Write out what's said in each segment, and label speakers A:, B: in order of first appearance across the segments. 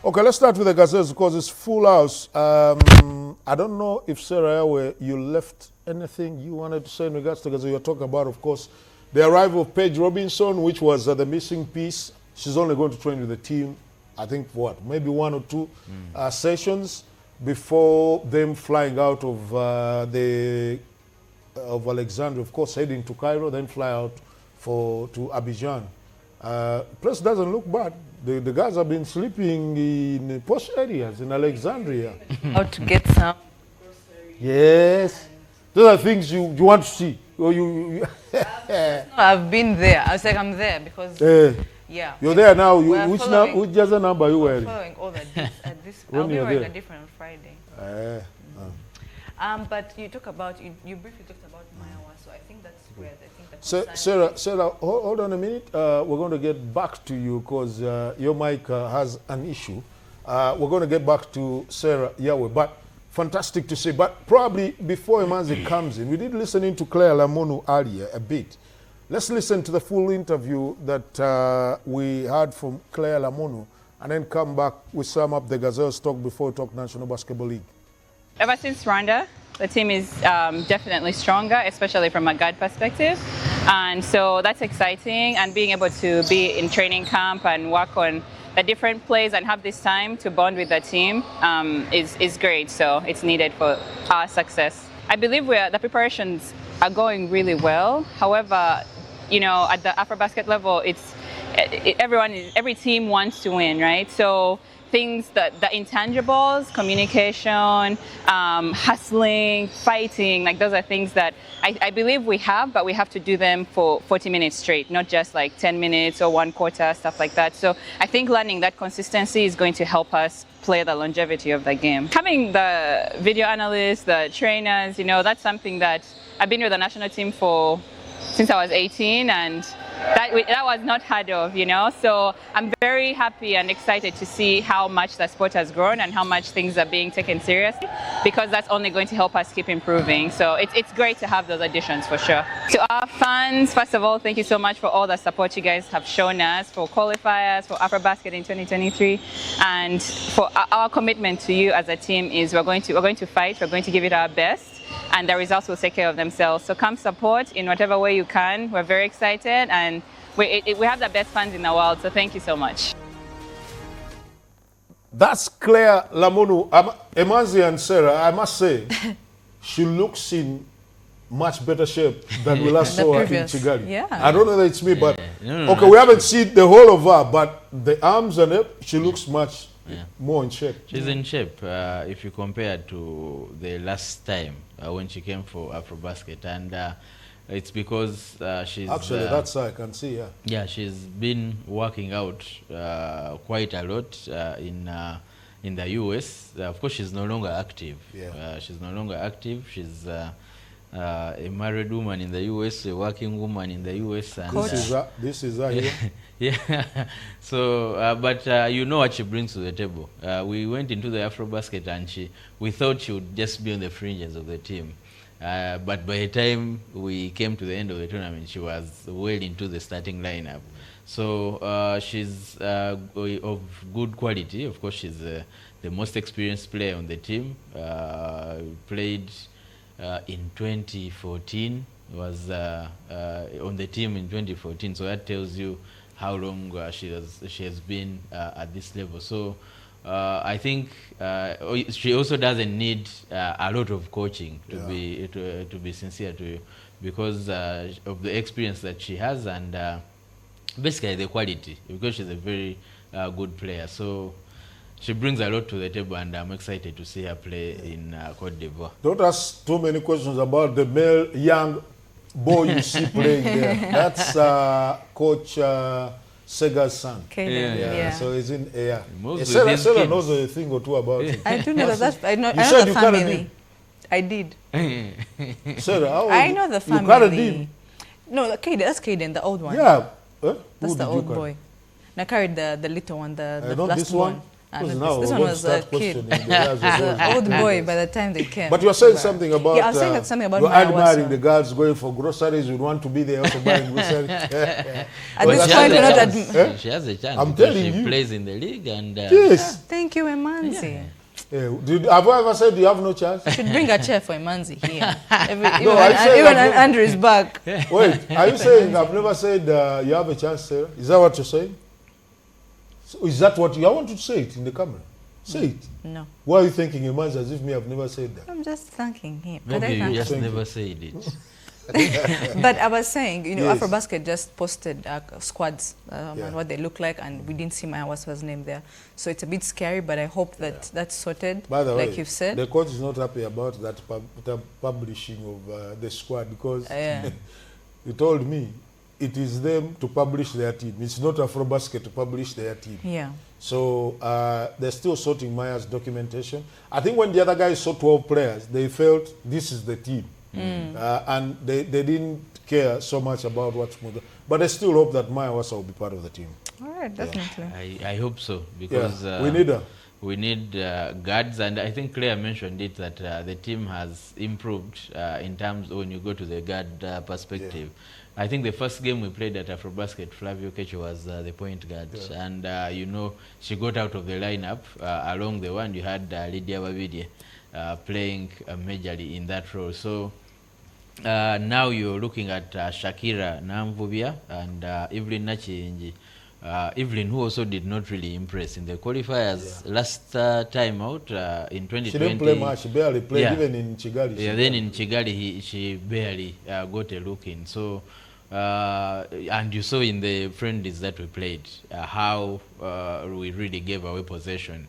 A: Okay, let's start with the Gazelles because it's full house. I don't know if Sarah, where you left anything you wanted to say in regards to Gazelles. You're talking about, of course, the arrival of Paige Robinson, which was the missing piece. She's only going to train with the team, I think, what, maybe 1 or 2 sessions before them flying out of Alexandria, of course, heading to Cairo, then fly out to Abidjan. Place doesn't look bad. The guys have been sleeping in posh areas in Alexandria.
B: How to get some.
A: Yes. Those are things you want to see. Or you
B: I've been there. I was like, I'm there because, yeah.
A: You're there now. Which just number you wearing?
B: Following all the dates at this. I'll be wearing a different on Friday. But you talk about, you briefly talked about Mayawa, so I think that's where
A: Sarah, hold on a minute. We're going to get back to you because your mic has an issue. We're going to get back to Sarah Yahweh, but fantastic to see. But probably before Emanzi comes in, we did listen to Claire Lamonu earlier a bit. Let's listen to the full interview that we had from Claire Lamonu and then come back with sum up the Gazelles talk before we talk National Basketball League.
C: Ever since Rwanda, the team is definitely stronger, especially from a guard perspective. And so that's exciting, and being able to be in training camp and work on the different plays and have this time to bond with the team is great. So it's needed for our success. I believe the preparations are going really well. However, you know, at the Afrobasket level, every team wants to win, right? So things the intangibles, communication, hustling, fighting, like those are things that I believe we have, but we have to do them for 40 minutes straight, not just like 10 minutes or 1 quarter, stuff like that. So I think learning that consistency is going to help us play the longevity of the game. Having the video analysts, the trainers, you know, that's something that I've been with the national team since I was 18, and that was not heard of, you know. So I'm very happy and excited to see how much the sport has grown and how much things are being taken seriously, because that's only going to help us keep improving. So it's great to have those additions for sure. To our fans, first of all, thank you so much for all the support you guys have shown us for qualifiers, for Afrobasket in 2023, and for our commitment to you as a team is we're going to fight, we're going to give it our best, and the results will take care of themselves. So come support in whatever way you can. We're very excited, and we have the best fans in the world, so thank you so much.
A: That's Claire Lamonu. Emanzi and Sarah, I must say, she looks in much better shape than we last saw her in Kigali.
B: Yeah.
A: I don't know that it's me, but
D: No,
A: okay, we haven't seen the whole of her, but the arms and it, she looks much more in shape.
D: She's in shape if you compare to the last time when she came for Afrobasket, and it's because she's
A: actually that's I can see.
D: Yeah, she's been working out quite a lot in the US. Of course, she's no longer active. She's no longer active. She's a married woman in the US, a working woman in the US, and
A: this is her here.
D: Yeah. So, but you know what she brings to the table. We went into the Afrobasket, and we thought she would just be on the fringes of the team. But by the time we came to the end of the tournament, she was well into the starting lineup. So she's of good quality. Of course, she's the most experienced player on the team. Played in 2014, was on the team in 2014. So that tells you how long she has been at this level. So I think she also doesn't need a lot of coaching to be sincere to you, because of the experience that she has, and basically the quality, because she's a very good player. So she brings a lot to the table, and I'm excited to see her play in Cote d'Ivoire.
A: Don't ask too many questions about the male young boy you see playing there. That's Coach Sega's son. So he's in air. Sarah knows a thing or two about it.
B: I do know that. I know the family. I did.
A: Sarah,
B: I know the family. No, that's Kaden, the old one.
A: Yeah.
B: That's the old boy. And I carried the little one, the last
A: one.
B: And
A: Because now
B: this
A: we're
B: one
A: going to
B: was a
A: start
B: kid.
A: questioning the guys who are going
B: An old
A: to
B: boy
A: Vegas.
B: by the time they came.
A: But you were saying something about,
B: Yeah, I was saying something about
A: you're
B: Maya
A: admiring
B: Wasa.
A: the girls going for groceries. You want to be there also buying groceries.
B: At
D: Well,
B: this
D: she
B: point,
D: has
B: we're
D: a
B: not
D: chance.
A: Eh?
D: She has a chance.
A: I'm
D: because
A: telling
D: she
A: you.
D: plays in the league and
A: Yes.
B: Thank you, Emanzi.
A: Have I ever said you have no chance?
B: Should bring a chair for Emanzi here.
A: No, I said
B: Even
A: that-
B: Andrew is back.
A: Wait, are you saying I've never said you have a chance, Sarah? Is that what you're saying? So is that what you... I want you to say it in the camera. Say it.
B: No,
A: Why are you thinking Emanzi as if me have never said that?
B: I'm just thanking him.
D: maybe you just
A: Thank you.
D: never said it.
B: But I was saying,
A: Yes.
B: Afrobasket just posted squads
A: Yeah.
B: and what they look like, and we didn't see Maya Wasa's name there. So it's a bit scary, but I hope that that's sorted,
A: By the way,
B: like you've said.
A: the coach is not happy about that the publishing of the squad because
B: Yeah.
A: he told me it is them to publish their team. It's not Afrobasket to publish their team.
B: Yeah.
A: So they're still sorting Maya's documentation. I think when the other guys saw 12 players, they felt this is the team. And they didn't care so much about what's moving. But I still hope that Maya Wasa will be part of the team.
B: All right, definitely.
D: I hope so because
A: we need her.
D: We need guards, and I think Claire mentioned it that the team has improved in terms when you go to the guard perspective. I think the first game we played at Afrobasket, Flavio Kecho was the point guard, and she got out of the lineup. Along the one, you had Lydia Babidi playing majorly in that role. So now you're looking at Shakira Namvubia and Evelyn Nachinji. Evelyn, who also did not really impress in the qualifiers last time out in 2020.
A: She didn't play much. She barely played, even in Kigali.
D: Yeah, then in Kigali, she barely got a look in. So, and you saw in the friendlies that we played how we really gave away possession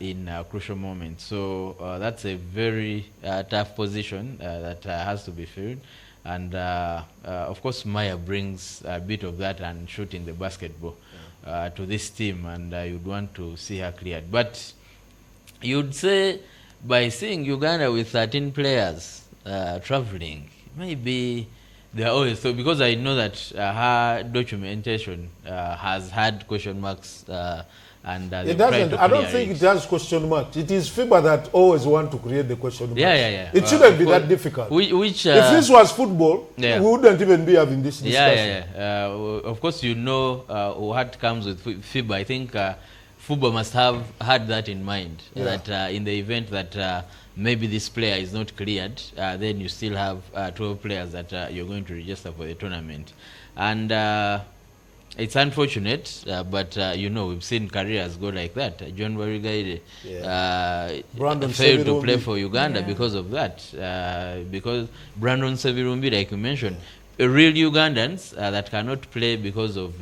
D: in crucial moments. So that's a very tough position that has to be filled. And of course, Maya brings a bit of that and shooting the basketball to this team, and you'd want to see her cleared. But you'd say by seeing Uganda with 13 players traveling, maybe they are always so, because I know that her documentation has had question marks. And
A: it doesn't. I don't think it has question marks. It is FIBA that always want to create the question marks.
D: Yeah.
A: It shouldn't be that difficult.
D: If
A: this was football, we wouldn't even be having this discussion.
D: Of course, what comes with FIBA. I think FIBA must have had that in mind, that in the event that maybe this player is not cleared, then you still have 12 players that you're going to register for the tournament. And it's unfortunate, but we've seen careers go like that. John Barigaide failed to play for Uganda because of that. Because Brandon Sevirumbi, like you mentioned, real Ugandans that cannot play because of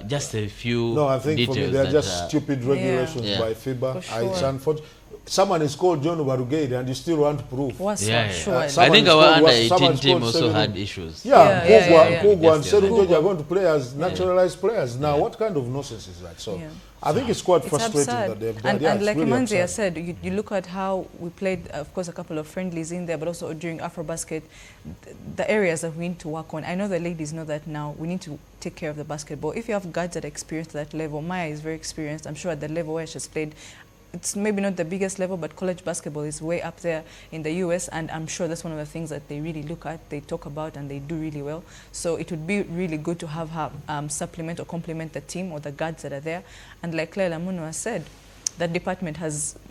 D: just a few
A: No, I think
D: details.
A: for me they're just stupid regulations by FIBA.
B: Sure.
A: It's unfortunate. Someone is called John Barugade and you still want proof.
B: Sure.
D: I think our under-18 team also had issues.
A: Kugwa and
D: Yes,
A: Serin George are going to play as naturalized players. Now, what kind of nonsense is that? So, I think it's quite frustrating that they've done.
B: And like really Manzi said, you look at how we played, of course, a couple of friendlies in there, but also during Afrobasket, the areas that we need to work on. I know the ladies know that now. We need to take care of the basketball. If you have guards that are experienced at that level, Maya is very experienced. I'm sure at the level where she's played, it's maybe not the biggest level, but college basketball is way up there in the US, and I'm sure that's one of the things that they really look at, they talk about, and they do really well. So it would be really good to have her supplement or complement the team or the guards that are there. And like Claire Lamuno has said, that department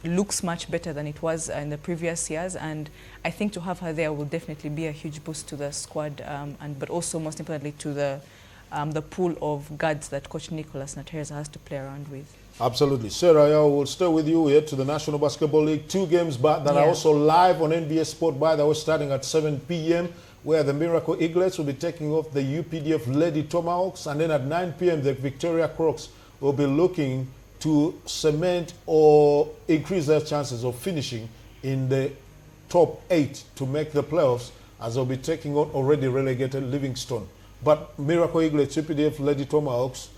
B: looks much better than it was in the previous years, and I think to have her there will definitely be a huge boost to the squad, but also most importantly to the pool of guards that Coach Nicholas Naterza has to play around with.
A: Absolutely. Sarah, I will stay with you. We head to the National Basketball League. 2 games back that are also live on NBA Sport, by the way, starting at 7 p.m., where the Miracle Eaglets will be taking off the UPDF Lady Tomahawks. And then at 9 p.m., the Victoria Crocs will be looking to cement or increase their chances of finishing in the top 8 to make the playoffs, as they'll be taking on already relegated Livingstone. But Miracle Eaglets, UPDF Lady Tomahawks,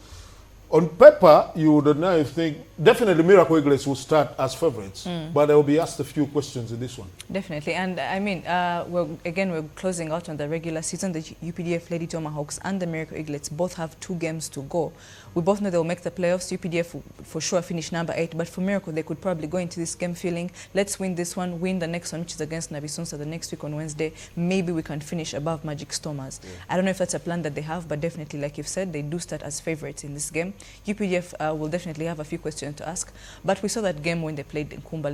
A: On paper, you would now think definitely Miracle Eagles will start as favorites, but they will be asked a few questions in this one.
B: Definitely, and I mean, we're closing out on the regular season. The UPDF Lady Tomahawks and the Miracle Eaglets both have 2 games to go. We both know they'll make the playoffs. UPDF for sure finish number 8, but for Miracle, they could probably go into this game feeling, let's win this one, win the next one, which is against Nabisunsa the next week on Wednesday. Maybe we can finish above Magic Stormers. Yeah. I don't know if that's a plan that they have, but definitely, like you've said, they do start as favorites in this game. UPDF will definitely have a few questions to ask, but we saw that game when they played in Kumba.